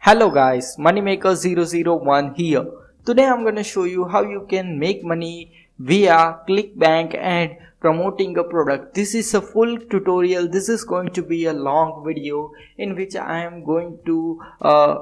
Hello guys, Moneymaker001 here. Today I'm going to show you how you can make money via Clickbank and promoting a product. This is a full tutorial. This is going to be a long video in which I am going to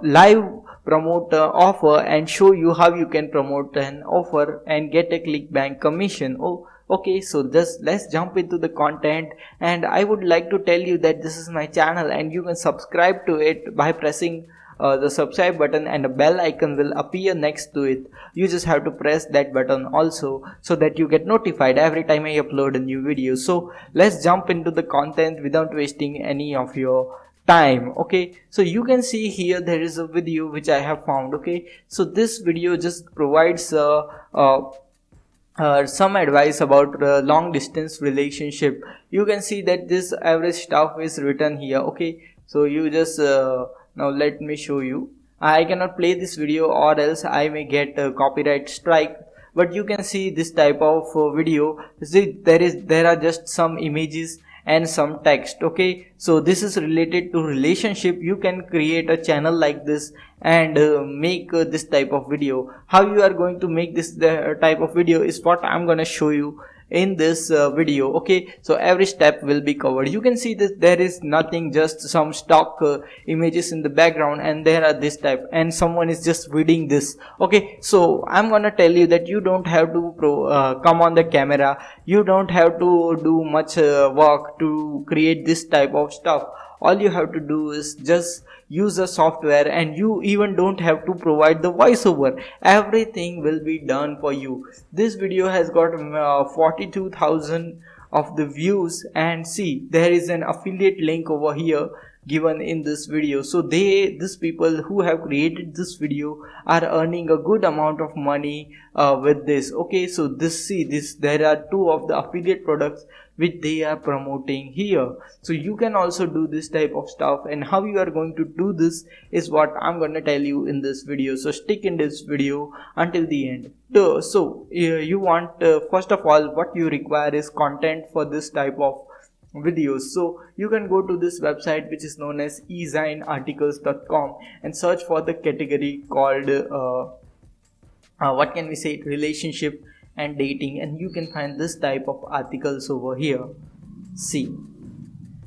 live promote an offer and show you how you can promote an offer and get a Clickbank commission. Okay, so just let's jump into the content, and I would like to tell you that this is my channel and you can subscribe to it by pressing the subscribe button, and a bell icon will appear next to it. You just have to press that button also so that you get notified every time I upload a new video. So let's jump into the content without wasting any of your time. Okay, so you can see here there is a video which I have found. Okay, so this video just provides some advice about long distance relationship. You can see that this average stuff is written here. Okay, so you just now let me show you. I cannot play this video or else I may get a copyright strike, but you can see this type of video. See, there are just some images and some text. Okay, so this is related to relationship. You can create a channel like this and make this type of video. How you are going to make this type of video is what I'm gonna show you in this video. Okay, so every step will be covered. You can see that there is nothing, just some stock images in the background, and there are this type, and someone is just reading this. Okay, so I'm gonna tell you that you don't have to come on the camera. You don't have to do much work to create this type of stuff. All you have to do is just use the software, and you even don't have to provide the voiceover. Everything will be done for you. This video has got 42,000 of the views, and see, there is an affiliate link over here given in this video. So these people who have created this video are earning a good amount of money with this. Okay, so there are two of the affiliate products which they are promoting here. So you can also do this type of stuff, and how you are going to do this is what I'm going to tell you in this video. So stick in this video until the end. So you want first of all, what you require is content for this type of videos. So you can go to this website which is known as ezinearticles.com and search for the category called what can we say, relationship and dating, and you can find this type of articles over here. See,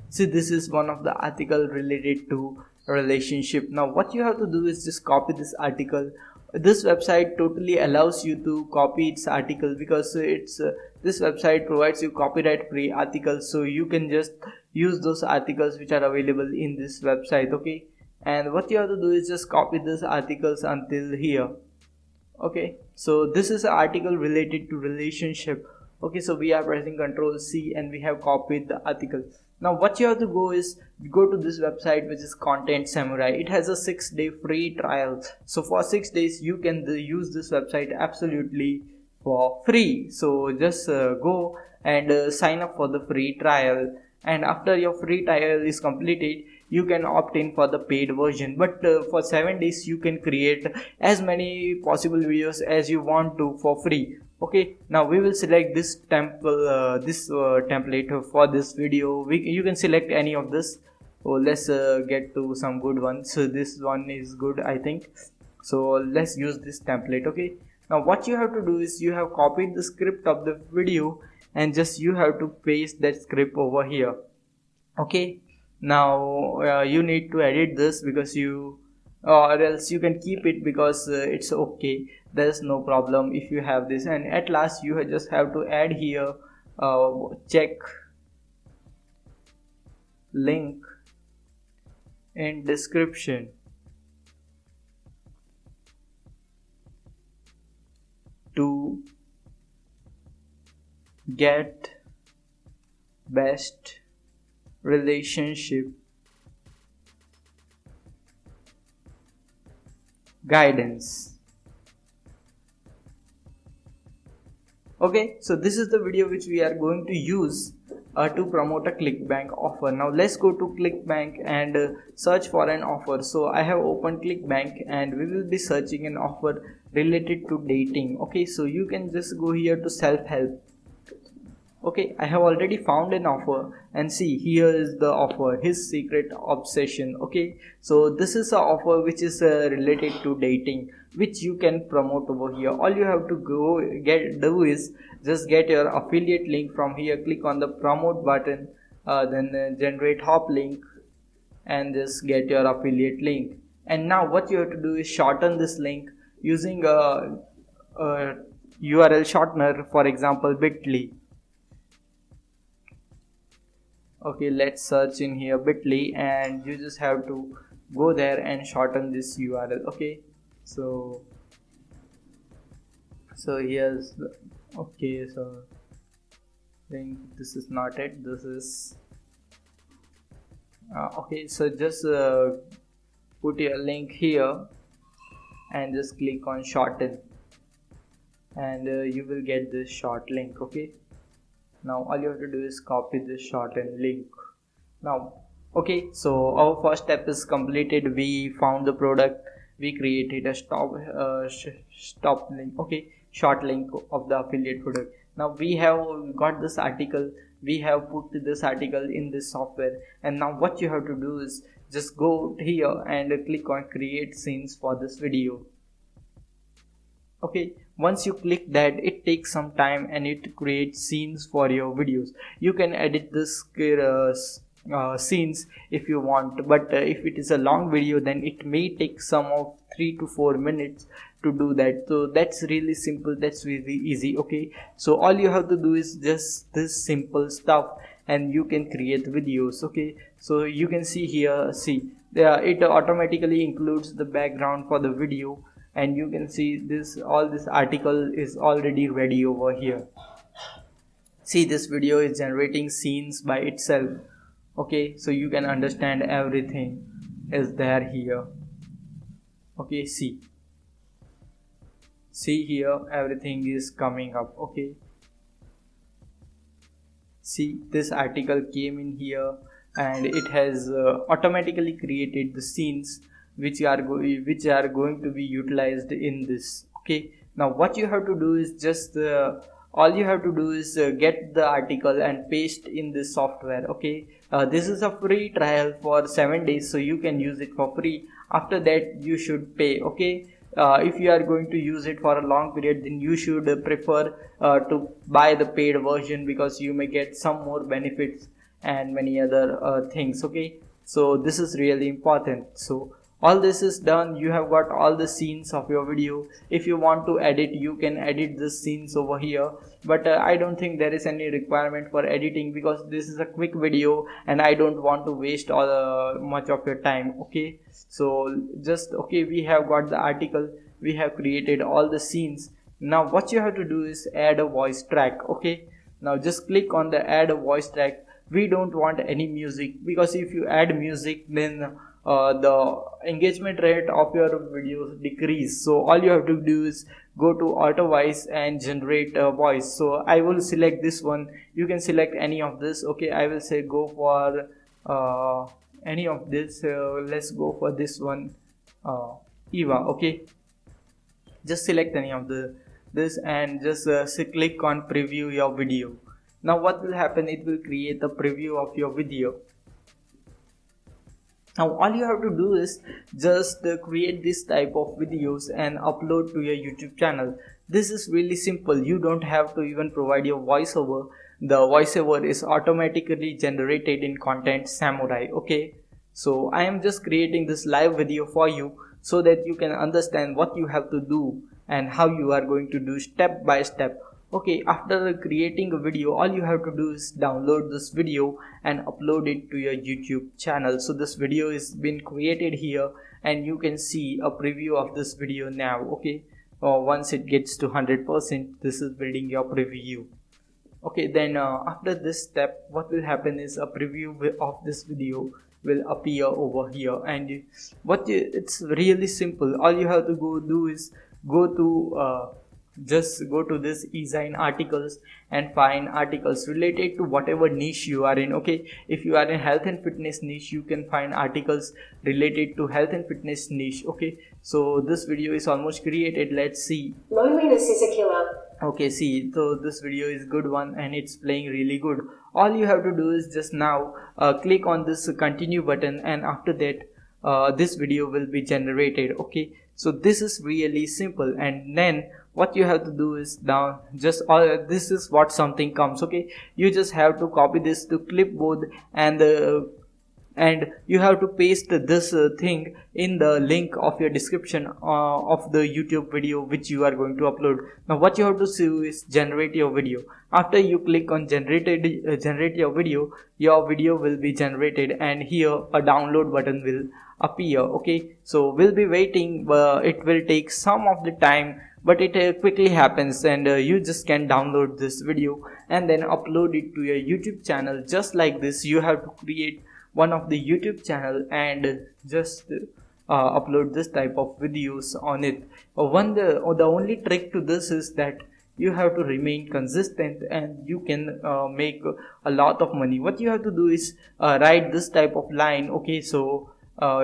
this is one of the article related to relationship. Now what you have to do is just copy this article. This website totally allows you to copy its article because this website provides you copyright free articles, so you can just use those articles which are available in this website. Okay, and what you have to do is just copy these articles until here. Okay, so this is an article related to relationship. Okay, so we are pressing Ctrl C and we have copied the article. Now what you have to go is go to this website which is Content Samurai. It has a 6-day free trial. So for 6 days you can use this website absolutely for free. So just go and sign up for the free trial, and after your free trial is completed, you can opt in for the paid version. But for 7 days you can create as many possible videos as you want to for free. Okay, now we will select this template for this video. You can select any of this. So let's get to some good ones. So this one is good, I think. So let's use this template. Okay, now what you have to do is you have copied the script of the video, and just you have to paste that script over here. Okay, now you need to edit this because or else you can keep it because it's okay. There's no problem if you have this. And at last you just have to add here check link in description to get best relationship guidance. Okay, so this is the video which we are going to use to promote a Clickbank offer. Now let's go to Clickbank and search for an offer. So I have opened Clickbank and we will be searching an offer related to dating. Okay, so you can just go here to self-help. Okay, I have already found an offer, and see, here is the offer, his secret obsession. Okay, so this is a offer which is related to dating, which you can promote over here. All you have to do is just get your affiliate link from here, click on the promote button, then generate hop link, and just get your affiliate link. And now what you have to do is shorten this link using a URL shortener, for example bit.ly. Okay, let's search in here bit.ly, and you just have to go there and shorten this URL. Okay, so here's the, okay, so I think this is not it, this is okay, so just put your link here and just click on shorten, and you will get this short link. Okay, now all you have to do is copy this shortened link. Now okay, so our first step is completed. We found the product, we created a stop link, okay, short link of the affiliate product. Now we have got this article, we have put this article in this software, and now what you have to do is just go here and click on create scenes for this video. Okay, once you click that, it takes some time and it creates scenes for your videos. You can edit this scenes if you want, but if it is a long video, then it may take some of 3 to 4 minutes to do that. So that's really simple, that's really easy. Okay, so all you have to do is just this simple stuff and you can create videos. Okay, so you can see here, see there, it automatically includes the background for the video, and you can see this, all this article is already ready over here. See, this video is generating scenes by itself. Okay, so you can understand everything is there here. Okay, see here, everything is coming up. Okay, see, this article came in here and it has automatically created the scenes which are going to be utilized in this. Okay, now what you have to do is just all you have to do is get the article and paste in this software. Okay, this is a free trial for 7 days, so you can use it for free. After that you should pay. Okay, if you are going to use it for a long period, then you should prefer to buy the paid version, because you may get some more benefits and many other things. Okay, so this is really important. So all this is done, you have got all the scenes of your video. If you want to edit, you can edit the scenes over here, but I don't think there is any requirement for editing, because this is a quick video and I don't want to waste all much of your time. Okay, so just, okay, we have got the article, we have created all the scenes. Now what you have to do is add a voice track. Okay, now just click on the add a voice track. We don't want any music, because if you add music, then the engagement rate of your videos decrease. So all you have to do is go to auto voice and generate a voice. So I will select this one, you can select any of this. Okay, I will say go for any of this. Let's go for this one, Eva. Okay, just select any of this and just click on preview your video. Now what will happen, it will create a preview of your video. Now all you have to do is just create this type of videos and upload to your YouTube channel. This is really simple, you don't have to even provide your voiceover. The voiceover is automatically generated in Content Samurai. Okay, so I am just creating this live video for you so that you can understand what you have to do and how you are going to do step by step. Okay, after creating a video, all you have to do is download this video and upload it to your YouTube channel. So this video is been created here and you can see a preview of this video now. Okay, once it gets to 100%, this is building your preview. Okay, then after this step, what will happen is a preview of this video will appear over here, and it's really simple. All you have to do is go to just go to this eZine articles and find articles related to whatever niche you are in. Okay, if you are in health and fitness niche, you can find articles related to health and fitness niche. Okay, so this video is almost created. Let's see. Loneliness is a killer. Okay, see, so this video is good one and it's playing really good. All you have to do is just now click on this continue button, and after that this video will be generated. Okay, so this is really simple, and then what you have to do is down just this is what something comes. Okay, you just have to copy this to clipboard, and you have to paste this thing in the link of your description of the YouTube video which you are going to upload. Now what you have to do is generate your video. After you click on generate your video will be generated, and here a download button will appear. Okay, so we'll be waiting, it will take some of the time, but it quickly happens, and you just can download this video and then upload it to your YouTube channel. Just like this, you have to create one of the YouTube channel and just upload this type of videos on it. The only trick to this is that you have to remain consistent, and you can make a lot of money. What you have to do is write this type of line. Okay, so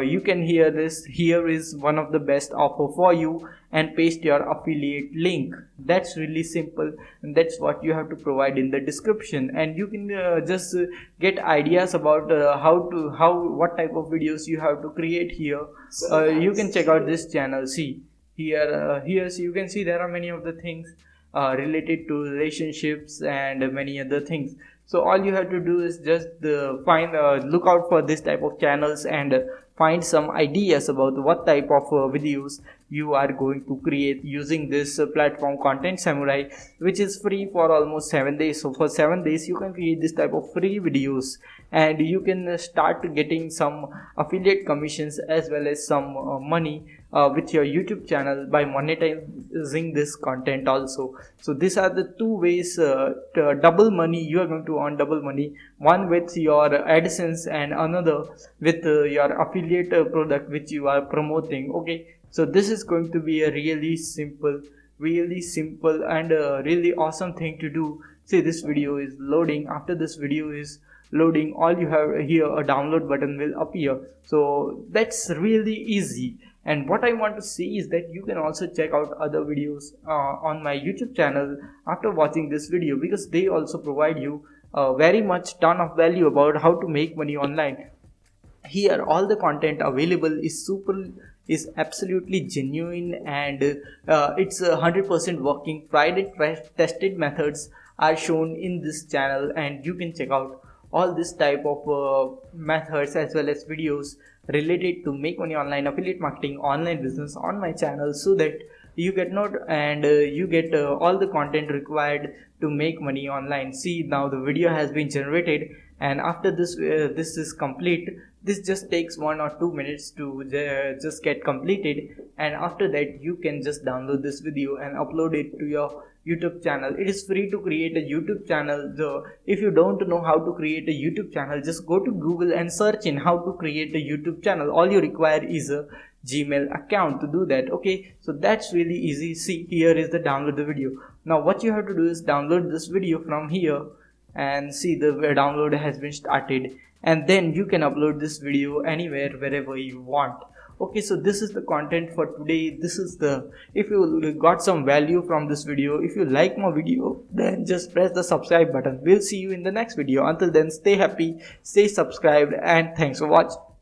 you can hear this. Here is one of the best offer for you, and paste your affiliate link. That's really simple, and that's what you have to provide in the description. And you can just get ideas about what type of videos you have to create here. You can check out this channel. See here, so you can see there are many of the things related to relationships and many other things. So all you have to do is just look out for this type of channels and find some ideas about what type of videos you are going to create using this platform Content Samurai, which is free for almost 7 days. So for 7 days you can create this type of free videos, and you can start getting some affiliate commissions as well as some money with your YouTube channel by monetizing this content also. So these are the two ways to double money. You are going to earn double money, one with your AdSense and another with your affiliate product which you are promoting. Okay, so this is going to be a really simple and really awesome thing to do. See, this video is loading. After this video is loading, all you have here, a download button will appear. So that's really easy. And what I want to see is that you can also check out other videos on my YouTube channel after watching this video, because they also provide you very much ton of value about how to make money online. Here all the content available is absolutely genuine, and it's 100% working. Tried and tested methods are shown in this channel, and you can check out all this type of methods as well as videos related to make money online, affiliate marketing, online business on my channel, so that you get all the content required to make money online. See, now the video has been generated, and after this is complete. This just takes 1 or 2 minutes to just get completed, and after that you can just download this video and upload it to your YouTube channel. It is free to create a YouTube channel. So if you don't know how to create a YouTube channel, just go to Google and search in how to create a YouTube channel. All you require is a Gmail account to do that. Okay, so that's really easy. See, here is the download the video. Now what you have to do is download this video from here, and see, the download has been started, and then you can upload this video anywhere, wherever you want. Okay, so this is the content for today. If you got some value from this video, if you like my video, then just press the subscribe button. We'll see you in the next video. Until then, stay happy, stay subscribed, and thanks for watching.